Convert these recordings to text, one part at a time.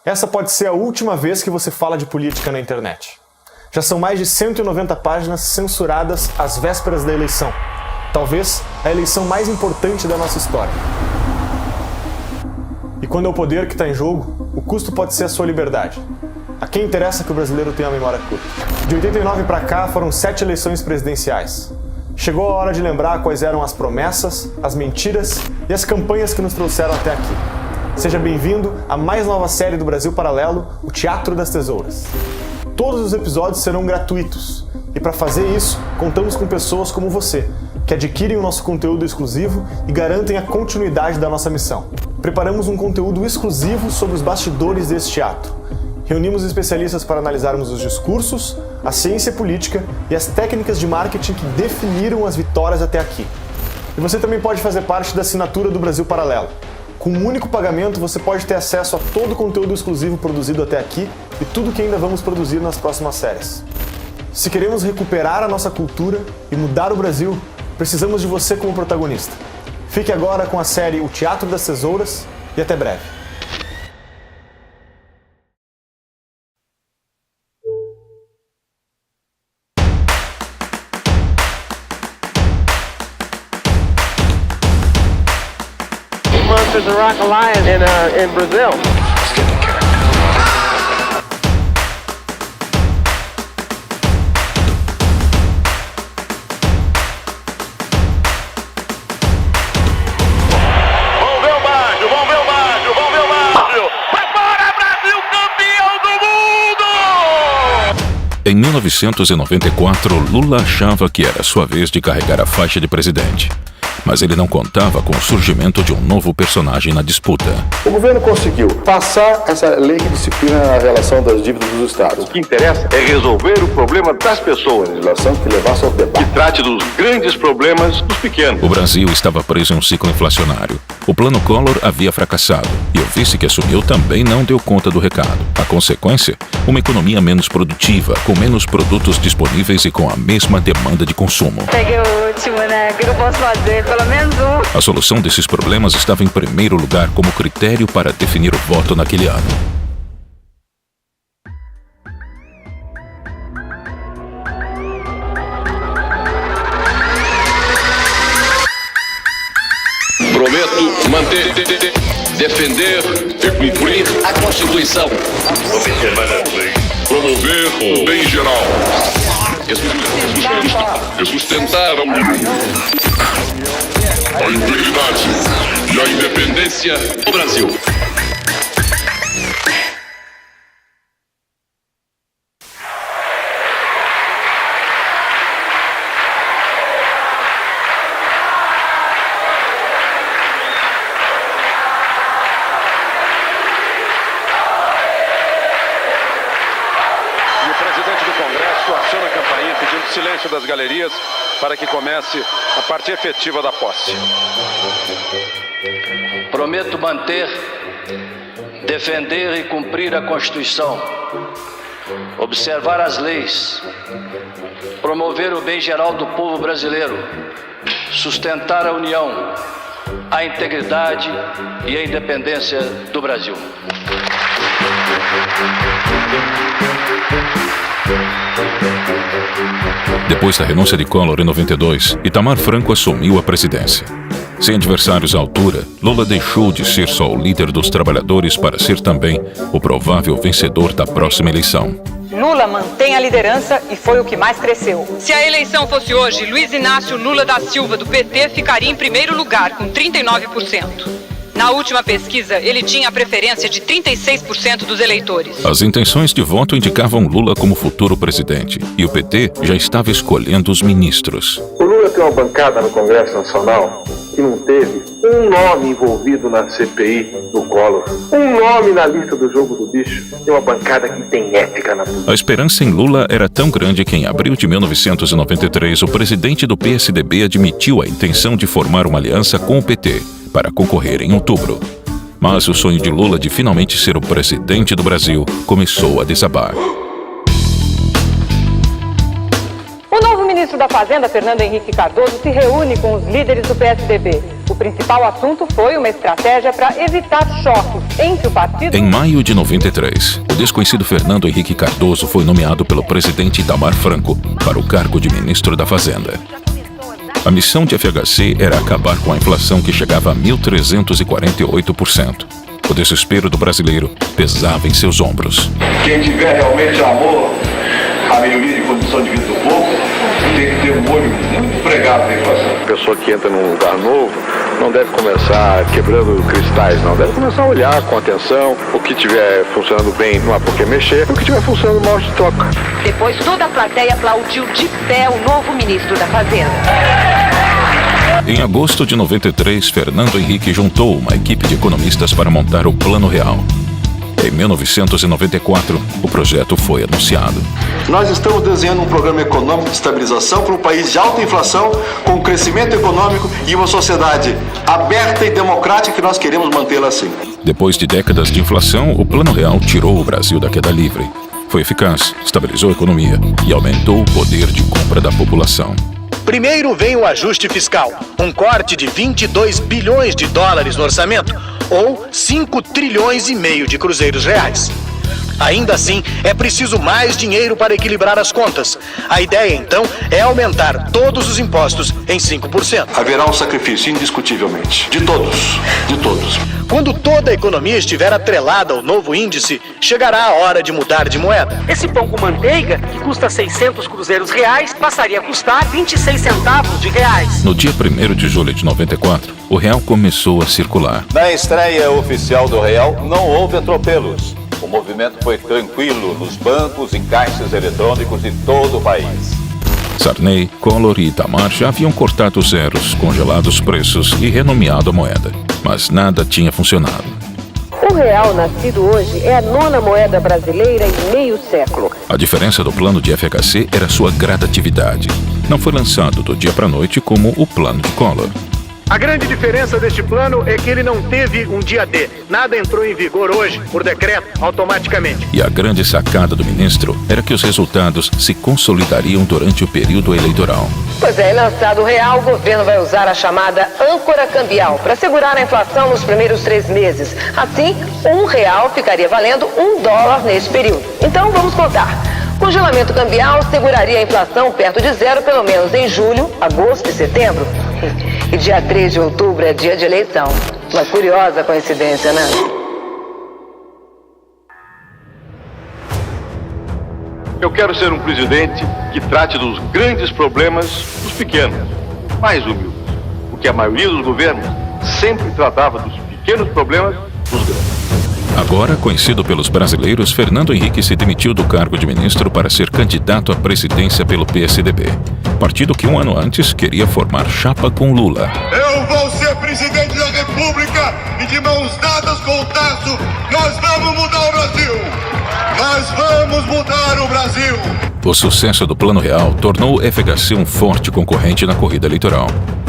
Essa pode ser a última vez que você fala de política na internet. Já são mais de 190 páginas censuradas às vésperas da eleição. Talvez a eleição mais importante da nossa história. E quando é o poder que está em jogo, o custo pode ser a sua liberdade. A quem interessa que o brasileiro tenha a memória curta? De 89 para cá foram 7 eleições presidenciais. Chegou a hora de lembrar quais eram as promessas, as mentiras e as campanhas que nos trouxeram até aqui. Seja bem-vindo à mais nova série do Brasil Paralelo, o Teatro das Tesouras. Todos os episódios serão gratuitos. E para fazer isso, contamos com pessoas como você, que adquirem o nosso conteúdo exclusivo e garantem a continuidade da nossa missão. Preparamos um conteúdo exclusivo sobre os bastidores desse teatro. Reunimos especialistas para analisarmos os discursos, a ciência política e as técnicas de marketing que definiram as vitórias até aqui. E você também pode fazer parte da assinatura do Brasil Paralelo. Com um único pagamento, você pode ter acesso a todo o conteúdo exclusivo produzido até aqui e tudo que ainda vamos produzir nas próximas séries. Se queremos recuperar a nossa cultura e mudar o Brasil, precisamos de você como protagonista. Fique agora com a série O Teatro das Tesouras e até breve. There's a rock lion in Brazil. Vamos ver o Baggio. Vai fora, Brasil, campeão do mundo! Em 1994, Lula achava que era sua vez de carregar a faixa de presidente. Mas ele não contava com o surgimento de um novo personagem na disputa. O governo conseguiu passar essa lei que disciplina a relação das dívidas dos estados. O que interessa é resolver o problema das pessoas. Legislação que levasse ao debate. Que trate dos grandes problemas dos pequenos. O Brasil estava preso em um ciclo inflacionário. O plano Collor havia fracassado e o vice que assumiu também não deu conta do recado. A consequência? Uma economia menos produtiva, com menos produtos disponíveis e com a mesma demanda de consumo. Peguei o último, né? O que eu posso fazer? Pelo menos um. A solução desses problemas estava em primeiro lugar como critério para definir o voto naquele ano. Prometo manter, defender e cumprir a Constituição. Promover o bem geral. E sustentar a integridade e a independência do Brasil. Aciona a campainha pedindo silêncio das galerias para que comece a parte efetiva da posse. Prometo manter, defender e cumprir a Constituição, observar as leis, promover o bem geral do povo brasileiro, sustentar a união, a integridade e a independência do Brasil. Depois da renúncia de Collor em 92, Itamar Franco assumiu a presidência. Sem adversários à altura, Lula deixou de ser só o líder dos trabalhadores para ser também o provável vencedor da próxima eleição. Lula mantém a liderança e foi o que mais cresceu. Se a eleição fosse hoje, Luiz Inácio Lula da Silva, do PT, ficaria em primeiro lugar, com 39%. Na última pesquisa, ele tinha a preferência de 36% dos eleitores. As intenções de voto indicavam Lula como futuro presidente, e o PT já estava escolhendo os ministros. O Lula tem uma bancada no Congresso Nacional que não teve um nome envolvido na CPI do Collor, um nome na lista do jogo do bicho. Tem uma bancada que tem ética na política. A esperança em Lula era tão grande que em abril de 1993, o presidente do PSDB admitiu a intenção de formar uma aliança com o PT para concorrer em outubro. Mas o sonho de Lula de finalmente ser o presidente do Brasil começou a desabar. O novo ministro da Fazenda, Fernando Henrique Cardoso, se reúne com os líderes do PSDB. O principal assunto foi uma estratégia para evitar choques entre o partido... Em maio de 93, o desconhecido Fernando Henrique Cardoso foi nomeado pelo presidente Itamar Franco para o cargo de ministro da Fazenda. A missão de FHC era acabar com a inflação que chegava a 1.348%. O desespero do brasileiro pesava em seus ombros. Quem tiver realmente amor à melhoria de condição de vida do povo tem que ter um olho muito pregado na inflação. A pessoa que entra num lugar novo não deve começar quebrando cristais, não. Deve começar a olhar com atenção. O que estiver funcionando bem não há por que mexer. O que estiver funcionando mal se troca. Depois toda a plateia aplaudiu de pé o novo ministro da Fazenda. Em agosto de 93, Fernando Henrique juntou uma equipe de economistas para montar o Plano Real. Em 1994, o projeto foi anunciado. Nós estamos desenhando um programa econômico de estabilização para um país de alta inflação, com crescimento econômico e uma sociedade aberta e democrática que nós queremos mantê-la assim. Depois de décadas de inflação, o Plano Real tirou o Brasil da queda livre. Foi eficaz, estabilizou a economia e aumentou o poder de compra da população. Primeiro vem o ajuste fiscal, um corte de 22 bilhões de dólares no orçamento, ou 5 trilhões e meio de cruzeiros reais. Ainda assim, é preciso mais dinheiro para equilibrar as contas. A ideia, então, é aumentar todos os impostos em 5%. Haverá um sacrifício, indiscutivelmente. De todos. De todos. Quando toda a economia estiver atrelada ao novo índice, chegará a hora de mudar de moeda. Esse pão com manteiga, que custa 600 cruzeiros reais, passaria a custar 26 centavos de reais. No dia 1º de julho de 94, o real começou a circular. Na estreia oficial do real, não houve atropelos. O movimento foi tranquilo nos bancos e caixas eletrônicos de todo o país. Sarney, Collor e Itamar já haviam cortado zeros, congelado os preços e renomeado a moeda. Mas nada tinha funcionado. O real nascido hoje é a 9ª moeda brasileira em meio século. A diferença do plano de FHC era sua gradatividade. Não foi lançado do dia para a noite como o plano de Collor. A grande diferença deste plano é que ele não teve um dia D. Nada entrou em vigor hoje, por decreto, automaticamente. E a grande sacada do ministro era que os resultados se consolidariam durante o período eleitoral. Pois é, lançado o real, o governo vai usar a chamada âncora cambial para segurar a inflação nos primeiros 3 meses. Assim, R$1 ficaria valendo $1 nesse período. Então, vamos contar. Congelamento cambial seguraria a inflação perto de zero, pelo menos em julho, agosto e setembro. E dia 3 de outubro é dia de eleição. Uma curiosa coincidência, né? Eu quero ser um presidente que trate dos grandes problemas dos pequenos, mais humildes. Porque a maioria dos governos sempre tratava dos pequenos problemas dos grandes. Agora, conhecido pelos brasileiros, Fernando Henrique se demitiu do cargo de ministro para ser candidato à presidência pelo PSDB, partido que 1 ano antes queria formar chapa com Lula. Eu vou ser presidente da República e de mãos dadas com o Tasso, nós vamos mudar o Brasil! Nós vamos mudar o Brasil! O sucesso do Plano Real tornou o FHC um forte concorrente na corrida eleitoral.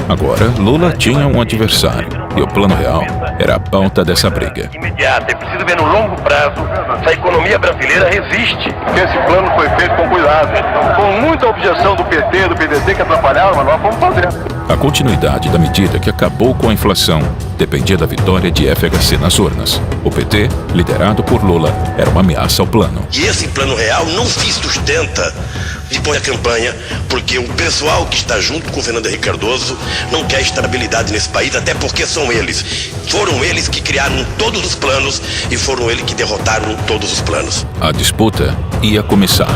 Agora, Lula tinha um adversário e o Plano Real era a pauta dessa briga. Imediato, é preciso ver no longo prazo se a economia brasileira resiste. Esse plano foi feito com cuidado, com muita objeção do PT, do PDT que atrapalharam, mas nós fomos fazendo. A continuidade da medida que acabou com a inflação dependia da vitória de FHC nas urnas. O PT, liderado por Lula, era uma ameaça ao plano. E esse Plano Real não se sustenta depois da campanha, porque o pessoal que está junto com o Fernando Henrique Cardoso não quer estabilidade nesse país, até porque foram eles que criaram todos os planos e foram eles que derrotaram todos os planos. A disputa ia começar.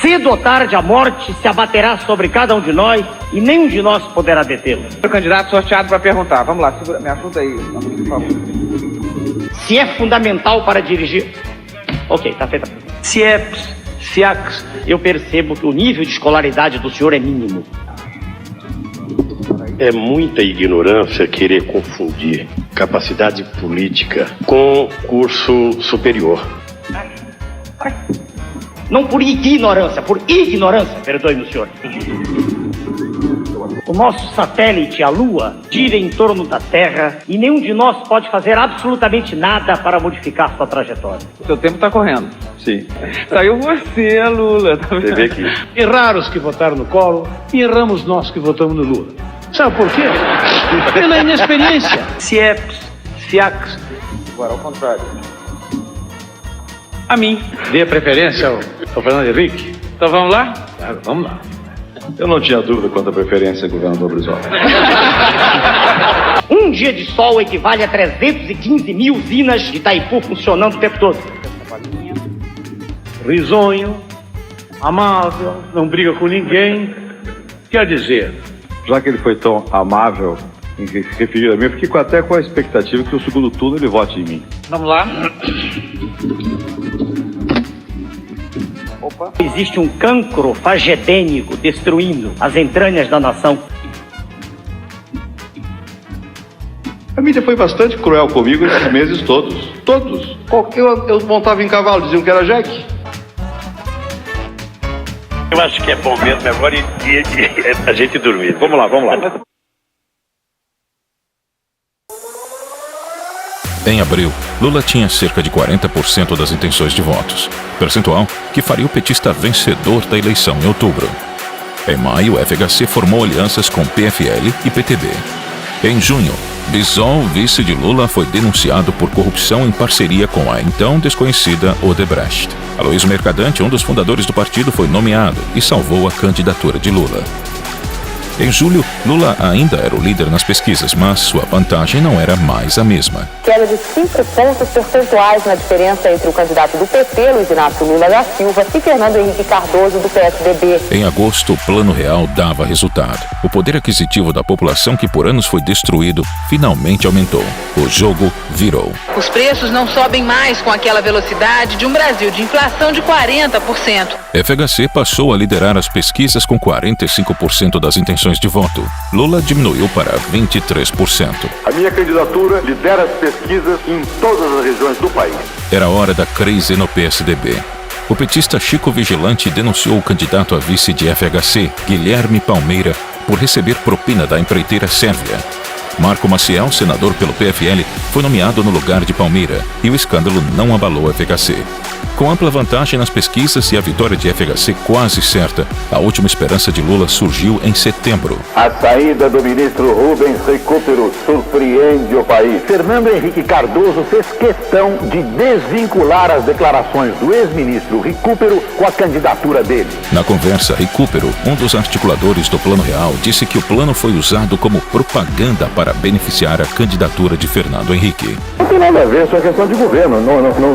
Cedo ou tarde, a morte se abaterá sobre cada um de nós e nenhum de nós poderá detê-lo. O candidato sorteado para perguntar. Vamos lá, segura, me ajuda aí, por favor. Se é fundamental para dirigir... Ok, tá feita. Eu percebo que o nível de escolaridade do senhor é mínimo. É muita ignorância querer confundir capacidade política com curso superior. Não por ignorância, perdoe-me, senhor. O nosso satélite, a Lua, gira em torno da Terra e nenhum de nós pode fazer absolutamente nada para modificar sua trajetória. O seu tempo está correndo. Sim. Saiu você, Lula. Você vê aqui. Erraram os que votaram no Collor e erramos nós que votamos no Lula. Sabe por quê? Pela inexperiência. CIEPS, CIACS. Agora, ao contrário. A mim. Dê a preferência ao Fernando Henrique. Então vamos lá? Vamos lá. Eu não tinha dúvida quanto à preferência, governador Brizola. Um dia de sol equivale a 315 mil usinas de Itaipu funcionando o tempo todo. Risonho, amável, não briga com ninguém. Quer dizer... Já que ele foi tão amável em se referir a mim, eu fiquei até com a expectativa que o segundo turno ele vote em mim. Vamos lá. Opa. Existe um cancro fagedênico destruindo as entranhas da nação. A mídia foi bastante cruel comigo esses meses todos. Todos. Eu montava em cavalo, diziam que era Jack. Eu acho que é bom mesmo agora a gente dormir. Vamos lá. Em abril, Lula tinha cerca de 40% das intenções de votos, percentual que faria o petista vencedor da eleição em outubro. Em maio, o FHC formou alianças com PFL e PTB. Em junho, Bisol, vice de Lula, foi denunciado por corrupção em parceria com a então desconhecida Odebrecht. Aloysio Mercadante, um dos fundadores do partido, foi nomeado e salvou a candidatura de Lula. Em julho, Lula ainda era o líder nas pesquisas, mas sua vantagem não era mais a mesma. Queda de 5 pontos percentuais na diferença entre o candidato do PT, Luiz Inácio Lula da Silva, e Fernando Henrique Cardoso, do PSDB. Em agosto, o Plano Real dava resultado. O poder aquisitivo da população, que por anos foi destruído, finalmente aumentou. O jogo virou. Os preços não sobem mais com aquela velocidade de um Brasil de inflação de 40%. FHC passou a liderar as pesquisas com 45% das intenções de voto. Lula diminuiu para 23%. A minha candidatura lidera as pesquisas em todas as regiões do país. Era hora da crise no PSDB. O petista Chico Vigilante denunciou o candidato a vice de FHC, Guilherme Palmeira, por receber propina da empreiteira sérvia. Marco Maciel, senador pelo PFL, foi nomeado no lugar de Palmeira e o escândalo não abalou a FHC. Com ampla vantagem nas pesquisas e a vitória de FHC quase certa, a última esperança de Lula surgiu em setembro. A saída do ministro Rubens Recupero surpreende o país. Fernando Henrique Cardoso fez questão de desvincular as declarações do ex-ministro Recupero com a candidatura dele. Na conversa, Recupero, um dos articuladores do Plano Real, disse que o plano foi usado como propaganda para beneficiar a candidatura de Fernando Henrique. Não tem nada a ver, isso é questão de governo.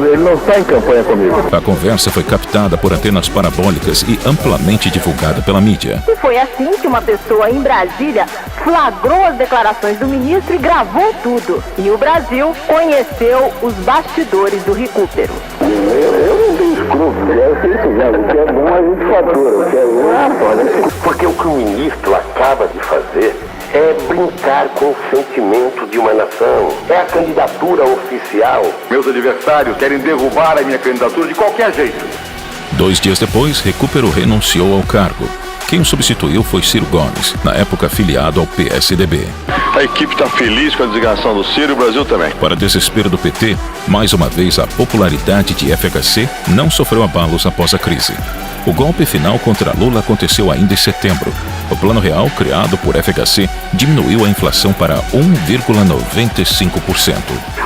Ele não está em campanha comigo. A conversa foi captada por antenas parabólicas e amplamente divulgada pela mídia. E foi assim que uma pessoa em Brasília flagrou as declarações do ministro e gravou tudo. E o Brasil conheceu os bastidores do Recupero. Eu não tenho escrúpulos, é isso mesmo. O que é bom a gente fatura, o que é bom. Porque o que o ministro acaba de fazer é brincar com o sentimento de uma nação. É a candidatura oficial. Meus adversários querem derrubar a minha candidatura de qualquer jeito. 2 dias depois, Recupero renunciou ao cargo. Quem o substituiu foi Ciro Gomes, na época afiliado ao PSDB. A equipe está feliz com a designação do Ciro e o Brasil também. Para desespero do PT, mais uma vez a popularidade de FHC não sofreu abalos após a crise. O golpe final contra Lula aconteceu ainda em setembro. O Plano Real, criado por FHC, diminuiu a inflação para 1,95%.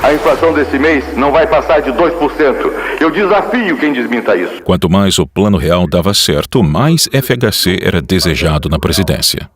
A inflação desse mês não vai passar de 2%. Eu desafio quem desminta isso. Quanto mais o Plano Real dava certo, mais FHC era desejado na presidência.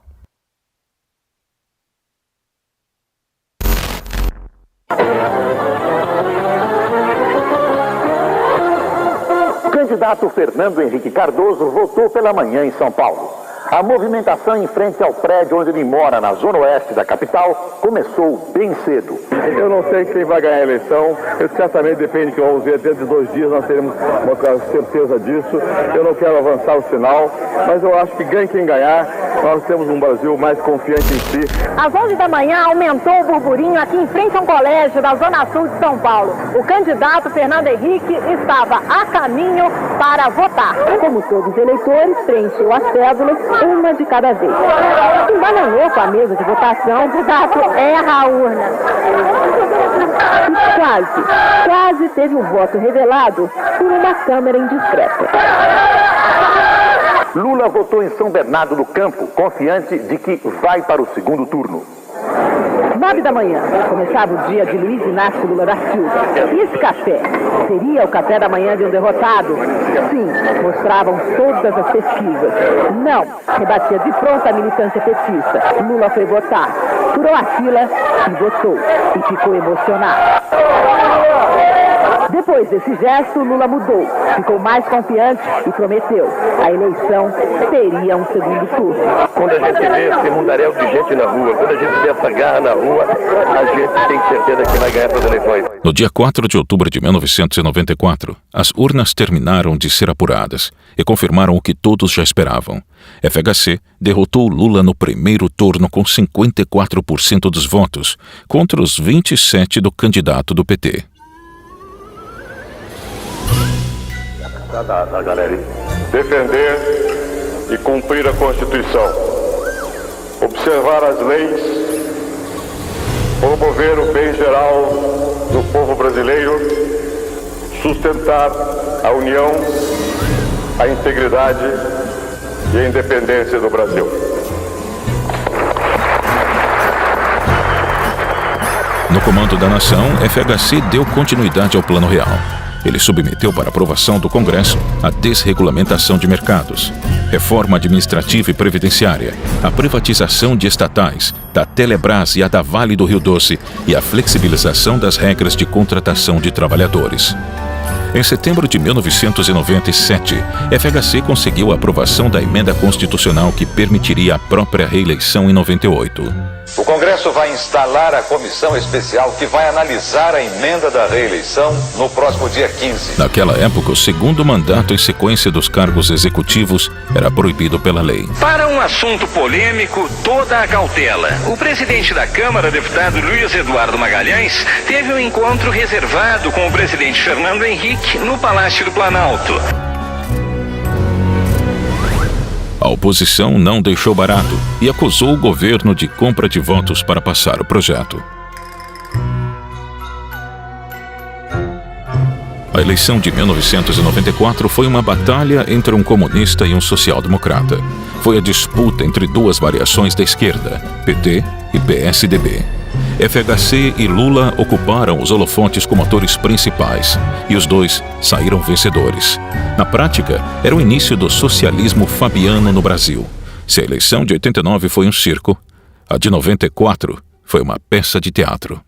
O candidato Fernando Henrique Cardoso votou pela manhã em São Paulo. A movimentação em frente ao prédio onde ele mora, na zona oeste da capital, começou bem cedo. Eu não sei quem vai ganhar a eleição, certamente depende do que vamos ver. Dentro de 2 dias nós teremos uma certeza disso. Eu não quero avançar o sinal, mas eu acho que ganhe quem ganhar, nós temos um Brasil mais confiante em si. Às 11 da manhã aumentou o burburinho aqui em frente a um colégio da Zona Sul de São Paulo. O candidato Fernando Henrique estava a caminho para votar. Como todos os eleitores, preencheu as cédulas uma de cada vez. Embananou com a mesa de votação, o candidato erra a urna. E quase teve um voto revelado por uma câmera indiscreta. Lula votou em São Bernardo do Campo, confiante de que vai para o segundo turno. 9 da manhã, começava o dia de Luiz Inácio Lula da Silva. E esse café seria o café da manhã de um derrotado? Sim, mostravam todas as pesquisas. Não, rebatia de pronto a militância petista. Lula foi votar, furou a fila e votou. E ficou emocionado. Depois desse gesto, Lula mudou, ficou mais confiante e prometeu: a eleição teria um segundo turno. Quando a gente vê esse mundaréu de gente na rua, quando a gente vê essa garra na rua, a gente tem certeza que vai ganhar essas eleições. No dia 4 de outubro de 1994, as urnas terminaram de ser apuradas e confirmaram o que todos já esperavam. FHC derrotou Lula no primeiro turno com 54% dos votos, contra os 27% do candidato do PT. Da galera. Defender e cumprir a Constituição. Observar as leis. Promover o bem geral do povo brasileiro. Sustentar a união, a integridade e a independência do Brasil. No comando da nação, FHC deu continuidade ao Plano Real. Ele submeteu para aprovação do Congresso a desregulamentação de mercados, reforma administrativa e previdenciária, a privatização de estatais, da Telebrás e a da Vale do Rio Doce e a flexibilização das regras de contratação de trabalhadores. Em setembro de 1997, FHC conseguiu a aprovação da emenda constitucional que permitiria a própria reeleição em 98. O Congresso vai instalar a comissão especial que vai analisar a emenda da reeleição no próximo dia 15. Naquela época, o segundo mandato em sequência dos cargos executivos era proibido pela lei. Para um assunto polêmico, toda a cautela. O presidente da Câmara, deputado Luiz Eduardo Magalhães, teve um encontro reservado com o presidente Fernando Henrique no Palácio do Planalto. A oposição não deixou barato e acusou o governo de compra de votos para passar o projeto. A eleição de 1994 foi uma batalha entre um comunista e um social-democrata. Foi a disputa entre duas variações da esquerda, PT e PSDB. FHC e Lula ocuparam os holofotes como atores principais, e os dois saíram vencedores. Na prática, era o início do socialismo fabiano no Brasil. Se a eleição de 89 foi um circo, a de 94 foi uma peça de teatro.